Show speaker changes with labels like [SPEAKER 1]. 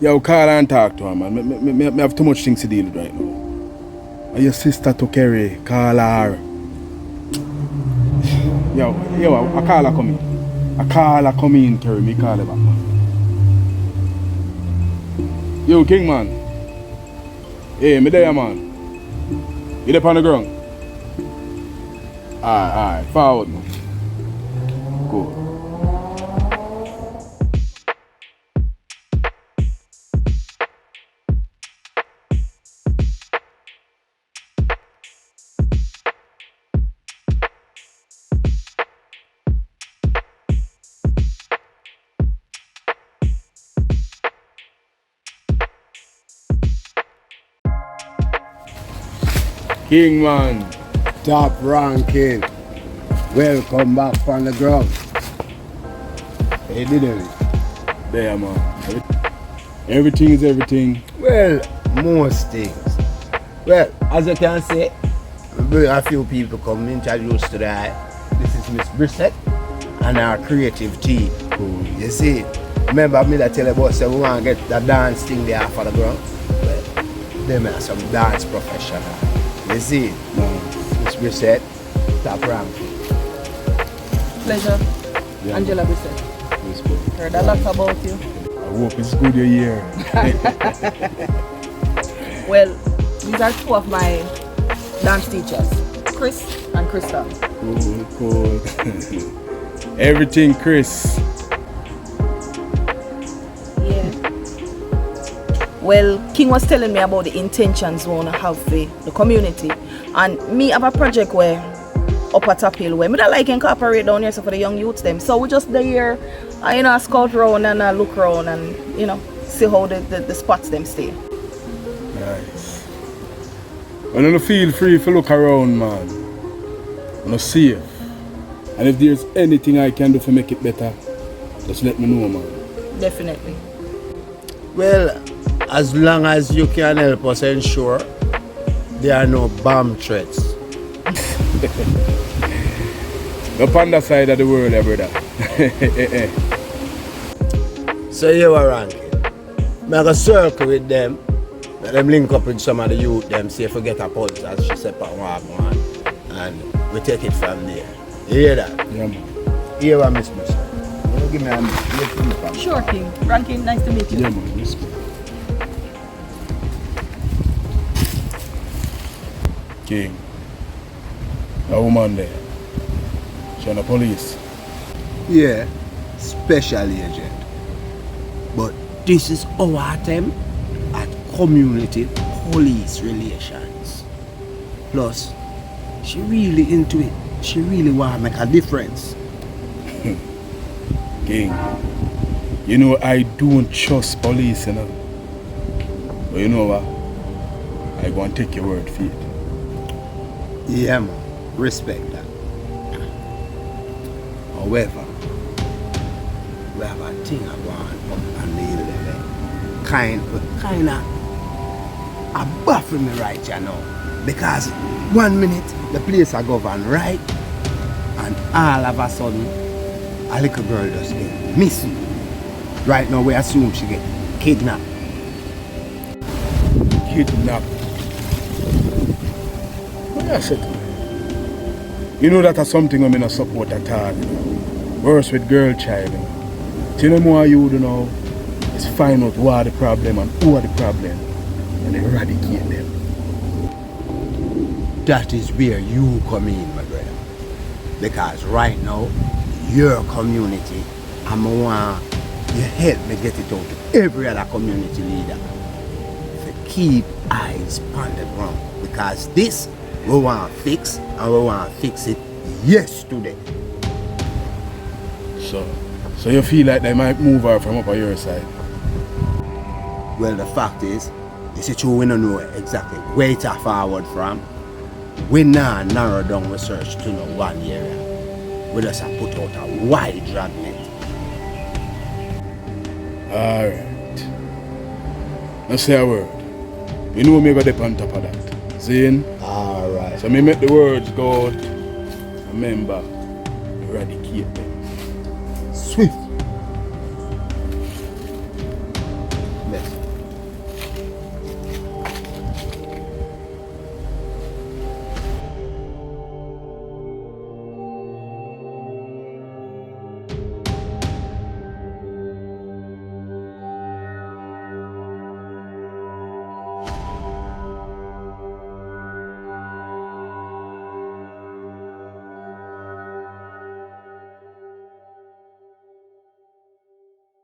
[SPEAKER 1] Yo, call and talk to her, man. Me have too much things to deal with right now. And your sister to carry, call her. Yo, I call her come in. I call her come in, Kerry. Me call her back, man. Yo, King, man. Hey, me there, man. You there on the ground? Alright, forward, man. Cool. King, man.
[SPEAKER 2] Top ranking. Welcome back from the ground. Hey, didn't it?
[SPEAKER 1] There, man. Everything is everything.
[SPEAKER 2] Well, most things. Well, as you can see, a few people come introduced to that. This is Miss Brissett and our creative team.
[SPEAKER 1] Cool.
[SPEAKER 2] You see, remember me that tell you about say we want to get the dance thing there off of the ground? Well, them are some dance professional. You see, Miss Brissett, top ranking.
[SPEAKER 3] Pleasure,
[SPEAKER 1] Yeah.
[SPEAKER 3] Angela Brissett. Heard a lot about you.
[SPEAKER 1] I hope it's good you're here.
[SPEAKER 3] Well, these are two of my dance teachers, Chris and Krista.
[SPEAKER 1] Cool. Everything, Chris.
[SPEAKER 3] Yeah. Well, King was telling me about the intentions we want to have for the community. And me have a project where up at Top Hill where me don't like incorporate down here so for the young youths them. So we just there, scout around and look around and, see how the spots them stay.
[SPEAKER 1] Nice. Well, you feel free to look around, man. I'm safe. And if there's anything I can do to make it better, just let me know, man.
[SPEAKER 3] Definitely.
[SPEAKER 2] Well, as long as you can help us ensure there are no bomb threats.
[SPEAKER 1] Up on the side of the world, brother.
[SPEAKER 2] So you are ranking. Make a circle with them. Let them link up with some of the youth them, see if we get a pulse as she said on one. And we take it from there. You hear that?
[SPEAKER 1] Yeah, man.
[SPEAKER 2] Here I miss myself. Give me a miss.
[SPEAKER 3] Sure, King. Ranking, nice to meet you.
[SPEAKER 1] Yeah, man. Respect. King. A woman there. She on the police.
[SPEAKER 2] Yeah, special agent. But this is our attempt at community police relations. Plus, she really into it. She really want to make a difference.
[SPEAKER 1] King, I don't trust police, But you know what? I go and take your word for it.
[SPEAKER 2] Yeah, man. Respect that. However, we have a thing going up on the 11. Kind of baffle me right now. Because 1 minute the place are governed right, and all of a sudden a little girl just get missing. Right now we assume she get kidnapped.
[SPEAKER 1] Kidnapped. What I said to me? You know that is something I'm not support at all. Worse with girl child. So more you do now is find out what are the problem and who are the problem and eradicate them.
[SPEAKER 2] That is where you come in, my brother. Because right now, your community, I want you help me get it out to every other community leader. To keep eyes on the ground. Because this, we want to fix, and we want to fix it yesterday.
[SPEAKER 1] So you feel like they might move her from up on your side?
[SPEAKER 2] Well, the fact is true, we don't know exactly where it's forward from. We now narrow down research to no one area. We just have put out a wide dragnet.
[SPEAKER 1] Alright. Now say a word. You know me got up on top of that. See?
[SPEAKER 2] Alright.
[SPEAKER 1] So me make the words go out. Remember, eradicate them.